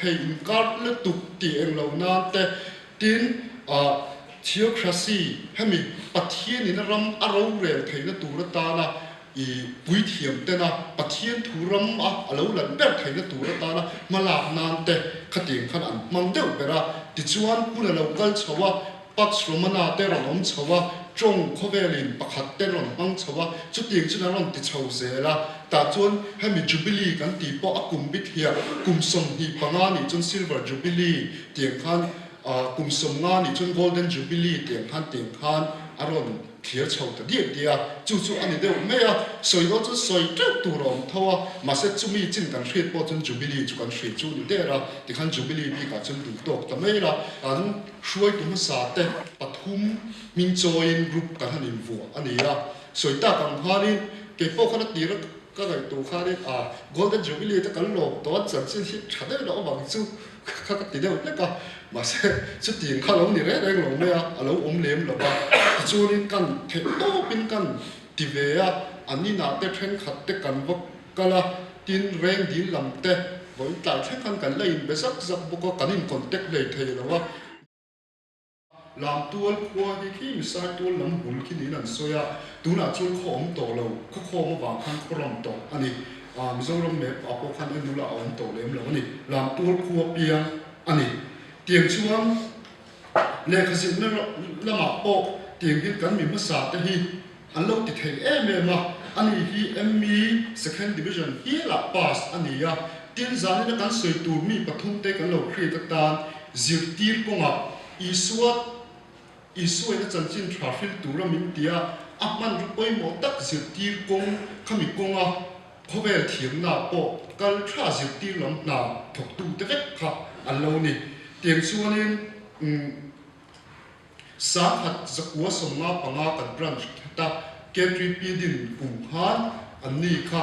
thầy in card lệ tục tiền lâu na te tin theocracy hay mi bắt thiên in ram arrow rel thầy na tu ra ta na i bui thiam te na bắt thiên thu ram alo lan ber thầy na tu ra ta na malak nan te khating khan an mang deuh bera ti chuan pula local chawa Pax Romana te ron om chawa trong khovelin pakhat te ron mang chawa chuting chuna ron ti chho zela ta chuan hemi jubilee kan ti po akum bit hia kum som hi panga ni chun silver jubilee tiang khan kum som nga ni chun golden jubilee tiang khan aron thia chho ta dia chu ani deuh meya soi lo chu soi tu rom thawa ma se chumi chin kan hriat po chun jubilee chu kan hriat chu ni dera ti khan jubilee bi ka chun du tok ta mai la an hruai tu sa te pathum min join group kan hanin vo ani ya soi ta kan khani ke po khan ti ra ka ga tu khani golden jubilee ta kan lo to chan chin hi thade lo bang chu ka ti deuh le ka mà sẽ xuất tiền khá lâu như thế đấy lâu này lâu ôm lem là ba cho nên cần thế to bên cần thì về anh đi nào để trend khát để cần vấp cái là tin rèn đi làm thế với tại thế cần lấy bây giờ bốc có cần in contact lấy thế là ba làm tuôn qua thì khi mình sai tuôn làm buồn khi đi làm xoay tu nào chôn khó ôm tổ lâu khó mà vàng khăn khó làm tổ anh đi mình dùng làm mẹ bảo khăn em nu là ôm tổ lem lâu anh đi làm tuôn qua bia anh đi tiền chuông lệ khởi sự nó là mà bộ tiền cái cán mình mất sạch thì anh lâu thì thấy em mà anh hi em mi second division hi là pass anh ya tiền giá này nó cán sợi tù mi bắt thung tê cán lâu khi ta tan diệt tiền công à isuat nó chân trên traffic tù ra mình tia áp man rút bơi một tắc diệt tiền công khăm mi công à có vẻ thiểm nào bộ cán tra diệt tiền lắm nào thuộc tù tê vết khá anh lâu này tiền xuân nên sáng hạt giặc quá sông nga panga cần branch ta Kendrick Pidin cùng han anh ni kha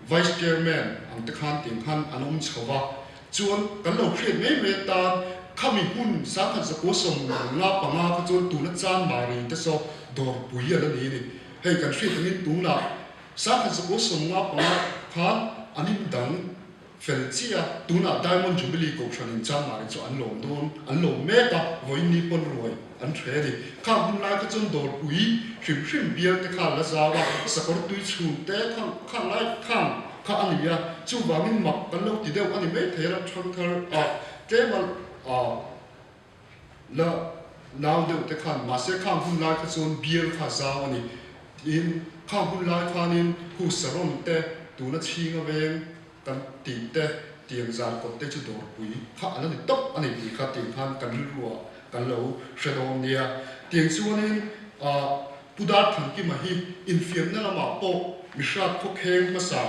vice chairman anh tự khan tiền khan anh ông chawa chuan kan lo khret me ta khami hun sáng hạt giặc quá sông nga panga ka chuan tu na chan mari ta so dor pui ala ni ni hei kan khret ni tu na sáng hạt giặc quá sông nga panga khan anh dang Felcia tuna diamond jubilee ko thanin chang mari chu an lom don an lom me ta voi ni pon roi an thre di kha hun lai ka chon dor pui hrim bial te kha la zawa sakor tui chhun te kha lai kha ania chu wangin mak kan lo ti deuh ani me thera thang thar te mal la naw deuh te khan ma se kha hun lai ka chon bial kha zaw ani in kha hun lai khanin hu saron te tuna chinga veng kan ti te tiang zan ko te chu dor pui kha an ni top ani ti kha ti khan kan ruwa kan lo shadom nia tiang chuanin pudar thang ki ma hi infiam na lama po mishrat kho kheng ma sa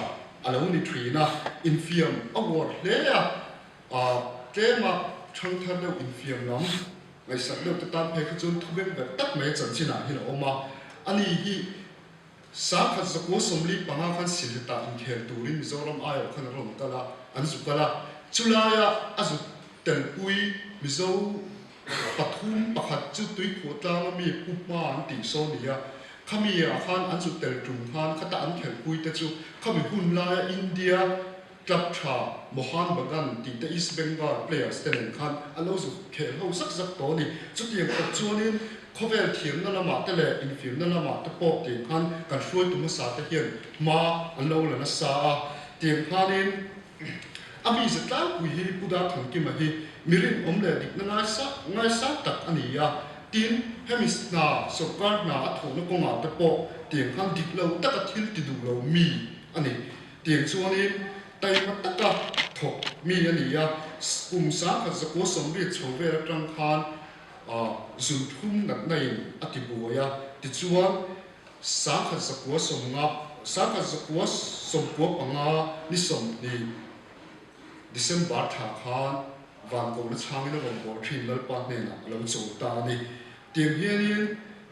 alo ni thina infiam award le ya ke ma thang thar lo infiam lam ngai sak lo ta tan phe kha chun thubek ba tak me chan china hi lo ma ani hi sáng khát giấc mơ sớm li bằng khăn xịt ta in khéo turin mizoram ai ở khăn rom kala an zukala chulaya azu ten pui mizo pathum pakhat chu tui khotla mi pupa an ti so nia khami khan an zu tel tum khan khata an khéo pui te chu khami hun la India club tha mohan bagan ti te East Bengal players ten khan alo zu khéo ho sak sak to ni chu tiang ko chuanin khovel thiam na lama te le infim na lama te po ti khan kan hruai tu ma sa te hian ma an lo la na sa tiang khanin ami zatla pui hi puda thang ki ma hi mirin om le dik na ngai sa tak ani ya tin hemis na sokar na atho na ko ma te po tiang khan dik lo tak a thil ti du lo mi ani tiang chuanin tai ma taka tho mi ani ya kum sa kha zakwa som ri chove ra tang khan zum thum nat nei atibuya ti chuan sa kha zakwa som ko anga ni som ni December tha khan van ko na chang na rom ko thin lal pa ne na lo chu ta ni tiang hianin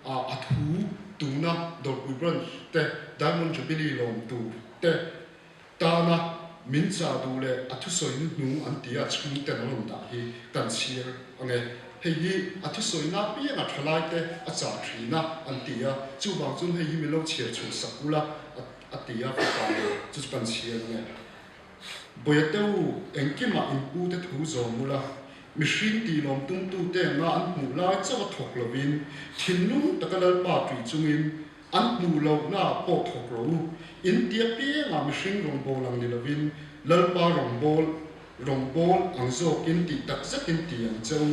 athu tuna dor ubran te diamond jubilee lom tu te ta na min cha du le athu soi nu an tia chung te na rom da hi kan chiar ange hei hi athu soi na pi na thalai te a cha thina an tia chu bang chun hei hi mi lo chiar chu sakula atia fa chu kan chiar nge bồi teu em kim mà in u te thu zo mula machine ti lom tum tu te nga an mu lai chaw thok lovin thin nu takalal pa tui chungin an mu lo na po thok ro in tia pi nga machine rong bol ang ni lovin lal pa rong bol ang zo kin ti tak zak kin ti ang chaw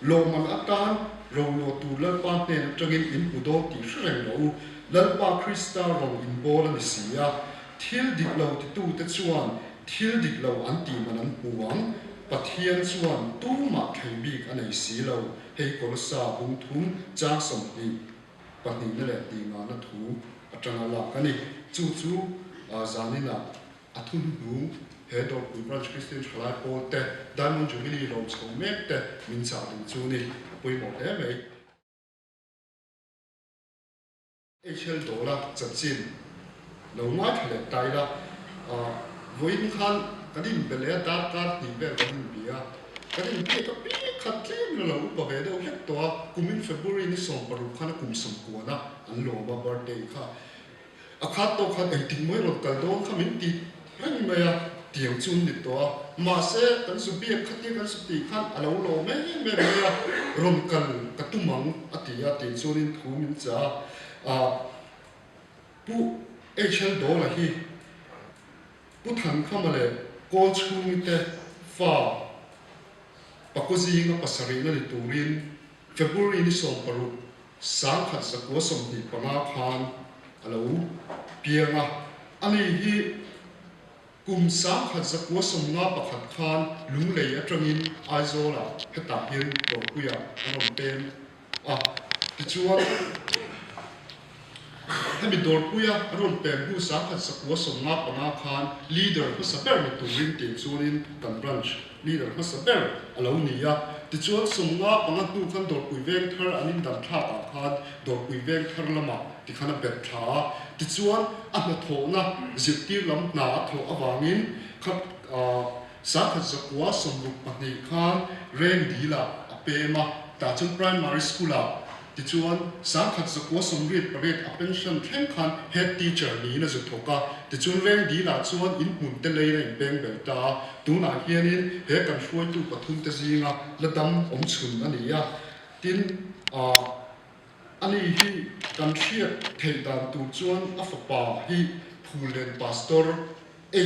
lo man atan ro lo tu lal pa te tangin in pu do ti shreng lo lal pa krista rong in bol ani sia thil dik lo ti tu te chuan thil dik lo an ti man an puang pathian chuan tu ma thei bik anei si lo hei kolsa bung thum chang som ni pahni na le ti nga na thu atanga la kani chu zanina athun nu head of the branch Christian Chalai Paul te Diamond Jubilee Robes ko mek te min sa ding chu ni pui mo te mai HL dollar chin lo ma thale tai la voin khan kadin bele ta ka ni be kadin bia kadin bi ka bi khat tlem lo ba ve do het to kumin February ni som paru khana kum som ko na an lo ba birthday kha akhat to khat ei ting moi ro kal don khamin ti rang me ya tiang chun ni to ma se kan su bi khat ti kan su ti khan alo lo me ya rom kal katumang atia ti chunin thu min cha pu HL dollar hi pu thang khamale kol chung te fa pakozi nga pasari na ni turin February ni som paru sang khat sa ko som ni panga khan alo pianga ani hi kum sang khat sa ko som nga pakhat khan lung lei atangin aizola heta hin to kuya anom pen ti chuan hemi dor puya aron pen hu sa khat sa ko som nga panga khan leader hu sa ber ni turin te chunin kan branch leader hu sa ber alo ni ya ti chuan som nga panga tu khan dor pui veng thar anin dan tha ta khan dor pui veng thar lama ti khana bet tha ti chuan ana tho na zirtir lam na tho awangin khat sa khat sa ko som ru pahni khan ren dila apema ta chung primary school a ti chuan sang khat sa ko som rit paret a pension thleng khan head teacher ni na zu thoka ti chuan reng di la chuan in mun te lei reng beng bel ta tu na hianin he kan hruai tu pathum te zinga ladam om chhun ani ya tin ani hi kan thiat thei dan tu chuan a fa pa hi phulen pastor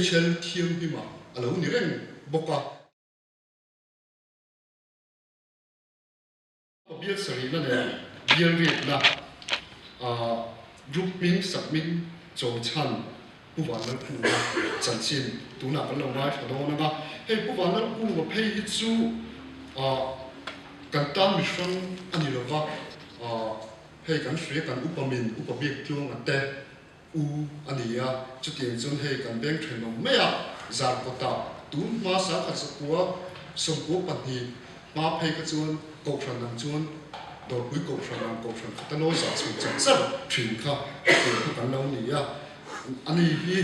HL thiam hi ma alo ni reng boka bial sari na le bial ri la group min submin cho chan pu wan la pu chan chin tu na kan lo mai thado na ga he pu wan la pu ba phei hi chu kan tam mi shang ani lo wa he kan shwe kan upabik tlong ate u ani ya chu tiang chun he kan beng thlen no me ya zar ko ta tu ma sa kha sa kwa som ko pahni ma phei ka chuan ko thran nam chuan dor pui ko thran ta no sa chu chan sa thin kha ko kan lo ni ya ani hi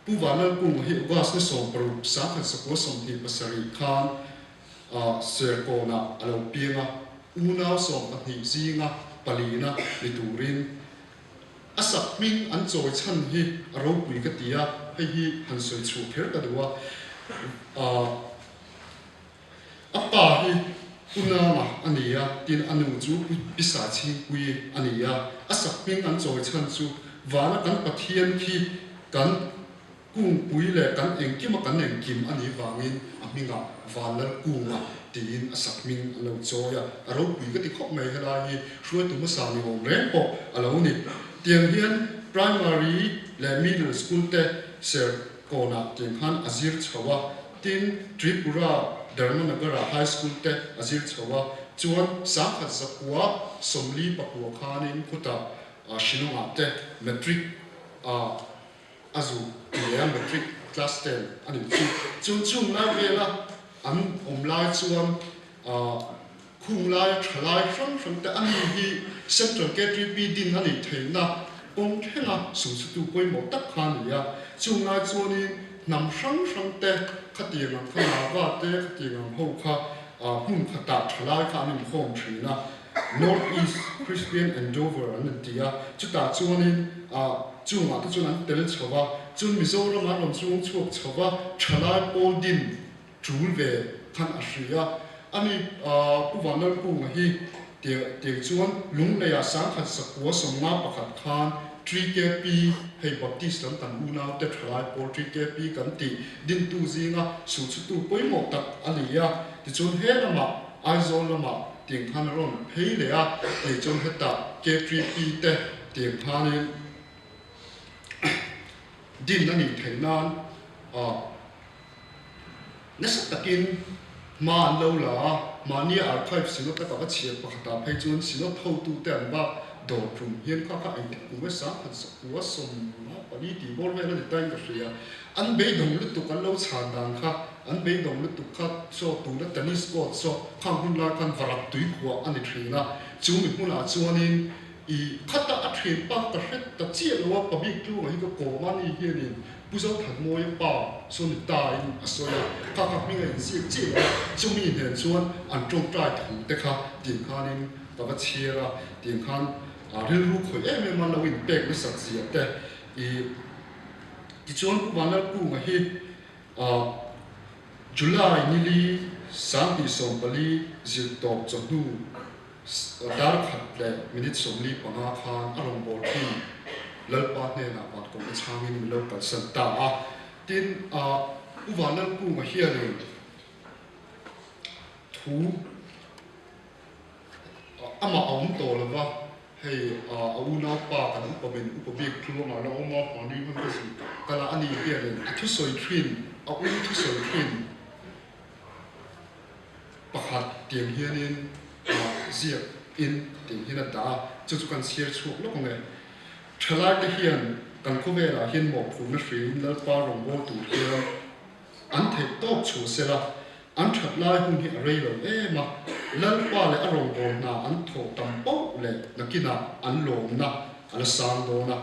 pu wa na ku hi wa sa som pro sa kha sa ko som hi pasari khan ser ko na alo pianga una som pahni zinga palina liturin asak ming an choi chan hi aro pui ka tia hi han soi chu pher ka duwa apa hi una ma ania tin anu chu pisa chi pui ania asak ming an choi chan chu wala kan pathian khi kan kung pui le kan engkim kan engkim ani wangin aminga wala kunga tin asak ming alo choya aro pui ka ti khop mai hala hi hruai tu ma sa ni ho reng po alo ni tiang hian primary le middle school te ser kona tiang han azir chawa tin Tripura Dharmanagara high school te azir chawa chuan sang khat zakwa somli pakwa khanin khuta shinunga te metric azu ya metric class 10 ani chu na vela an omlai chuan khung lai thalai from te ani hi central category p din ani theina pong thena su tu poi mo tak khan ya chunga chuani nam sang te khatiang khana wa te khatiang ho kha hun khata thalai kha ani khom thina Northeast Christian Endeavour an tia chuta chuanin chunga ta chuan an tel chawa chun Mizoram an ron chung chuak chawa thalai Paul din chul ve khan a hria ani puwanal punga hi tiang chuan lung leya sang khat sakwa somnga pakhat khan 3KP hei Baptist lam kan unau te thalai Paul 3KP kan ti din tu zinga su chu tu poimo tak ania ti chun he lama aizol lama tiang khan ron hei leya ti chun heta K3P te tiang khanin din nani thainan nasa takin ma lo la ma ni archive sino ta ka chiat pakhata phei chun sino thau tu te an ba dor phum hian kha kha ai ku we sa khan sa ku som na pani ti bor me na tai ka ria an be dong lu tu kan lo chan dang kha an be dong lu tu kha so tu na tennis court so khang hun la kan varak tui khwa ani thina chu mi huna chuanin I khata a thrin pa ka het ta chi lo pa big tu hi ko mani hianin puzo that moi pa so ni ta in asoya ka ka mi ngai si chi chu mi hen chuan an tong trai thu te kha tin khanin ta ba chira tin khan ril ru khoi em man lo in pek na sak sia te ti chuan ku ban la ku nga hi July ni li sang bi som pali zil tok chonu dar khat le minute somli panga khan arong bol thi lalpa ne na pat ko changin milo kal san ta tin uwalan ku ma hiare thu ama aum to lawa hei auna pa kan upabin upabik thu ma la oma pani man ka si kala ani hiare thu soi thin thu soi thin pakhat tiang hianin zia in ting hina da chu kan share chu lo nge thala te hian kan ko ve la hian mo phu na free na pa rong bo tu hian an the top chu sela an that lai hun hi array lo ma lal pa le arong bo na an tho tam po le nakina an lom na an sang do na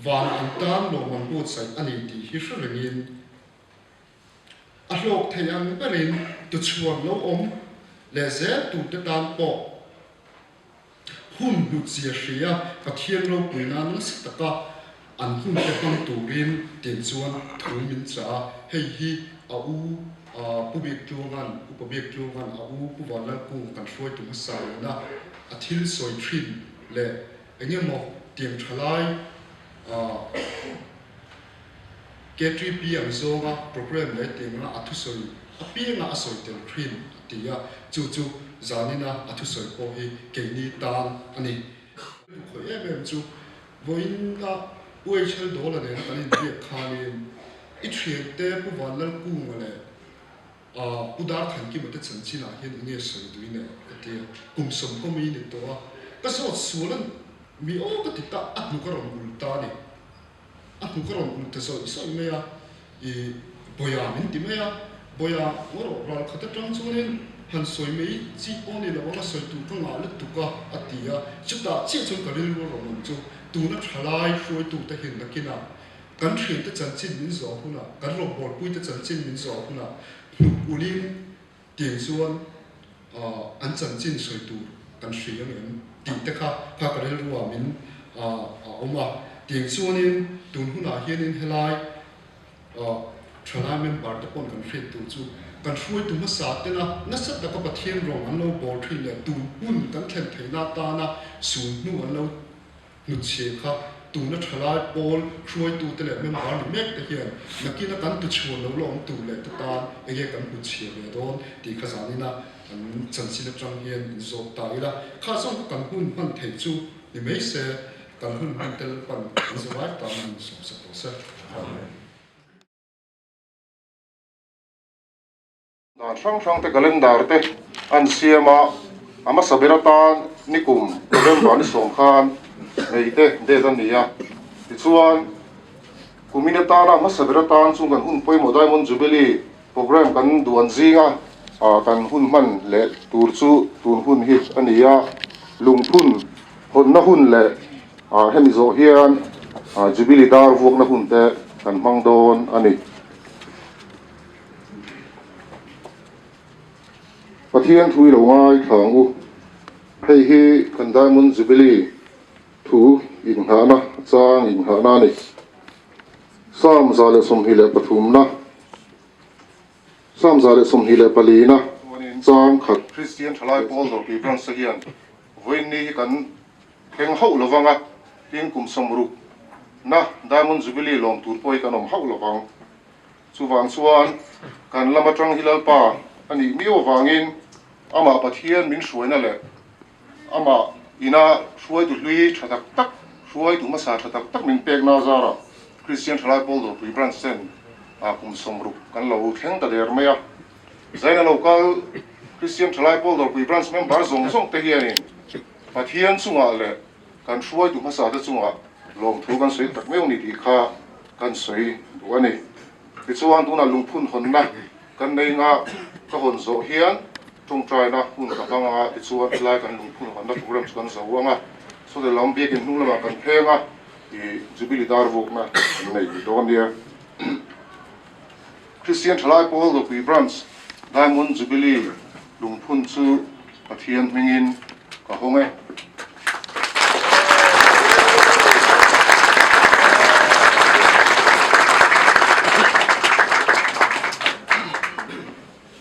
van an tam lo man bu sai ani ti hi shurengin a hlok thayang berin tu chuan lo le ze tu te tam po hun lu chia hria ka thian lo puina na sitaka an hun te pang turin tin chuan thumin cha hei hi a u public tuangan public tuangan a u puwala ku kan hroi tu sa na a thil soi thin le engemo tiang thalai K3P ang zonga program le tinga a thu soi a pinga a soi tel thin tia chu zanina athu soi ko hi keini tan ani ko em chu voinga uai chel do la ne ani bi khani I thrian te pu walal ku ngale udar than ki mate chanchi na hin nge soi duine ate kum som ko mi ni to ka so sulan mi o ka tita atnu ka ron ul ta ni atnu ka ron ul te so me ya boya min ti me ya boya ngoro ral khata tang chunin han soi mei chi oni la wanga soi tu ka nga le tu ka atia chuta chi chun ka ril ro ron chu tu na thalai hroi tu ta hin na kina kan thrin ta chan chin min zo huna kan ro bor pui ta chan chin min zo huna ulin tiang chuan an chan chin soi tu kan hri ang en ti ta kha ka ril ruwa min oma tiang chuanin tun huna hianin helai thalai member ta pon kan hri tu chu kan hroi tu ma sa te na sat ta ka pathian rong an lo bor thin le tu hun kan thlen theina ta na su nu an lo nu che kha tu na thalai pol hroi tu te le member ni mek te hian nakina kan tu chhuan lo lom tu le ta ege kan pu che le don ti kha zani na an chan si le tang hian zo ta ila kha song kan hun man thei chu ni mei se kan hun man tel pan zo vai ta man som sa po sa Sang te kalendar te an siama ama sabiratan nikum November ni som khan nei te de dan nia ti chuan kuminata na ma sabiratan chung kan hun poi mo diamond jubilee program kan duan zinga kan hun man le tur chu tun hun hit ania lungthun hon na hun le hemi zo hian jubilee dar vok na hun te kan mangdon ani pathian thui lo ngai thang u hei hi kan Diamond Jubilee thu in ha na chang in ha na ni sam zale som hi le pathum na sam zale som hi le pali na chang khat Christian thalai Paul do pi brang sahian voin ni kan kheng ho lawanga tin kum somru na Diamond Jubilee lom tur poi kanom ho lawang chuwang chuan kan lamatang hilal pa ani miwa wangin ama pathian min hruaina le ama ina hruai tu hlui thatak tak hruai tu masa thatak tak min pek na zara Christian thalai Paul do pi brang sen a kum somru kan lo theng ta der maya zaina local Christian thalai Paul do pi brang member zong zong te hianin pathian chunga le kan hruai tu masa ta chunga lom thu kan sei tak meu ni ti kha kan sei du ani ti chuan tuna lungphun hon na kan nei nga ka hon zo hian tung trai na hun ka banga ti chuan lai kan lungphun hon na program chuan zo wanga so de lam biakin hnung lama kan phenga ti Jubilee dar vok na nei ti don dia Christian thalai Paul do pi branch Diamond Jubilee lungphun chu pathian mingin ka honge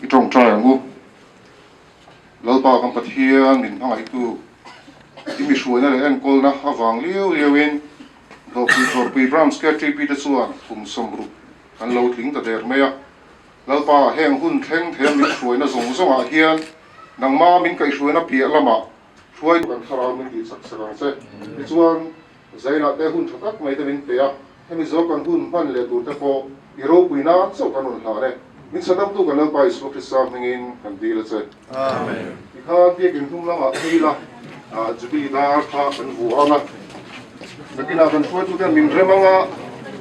trong trai ngu lalpa kan pathian min hanga itu imi suana le en kol na awang liu liuin do pi bram sketchy pi de chuan kum somru kan lo thing ta der meya lalpa heng hun theng them min suana zong zong a hian nang ma min kai suana pi lama suai kan khara min ti sak sarang se chuan zaina te hun thakak mai te min pe a hemi zo kan hun man le tur te po iro puina so kan un ha ne min sanam tu kan lalpa isu krisam hengin kan dil che amen ikha ti kin thum lama thila Jubilee dar tha kan vu ana nakina kan suai tu kan min remanga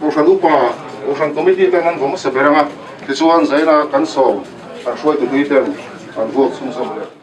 ko salupa o san committee kan an gomo saberanga ti chuan zaina kan so a suai tu tuiten an vu sum sam le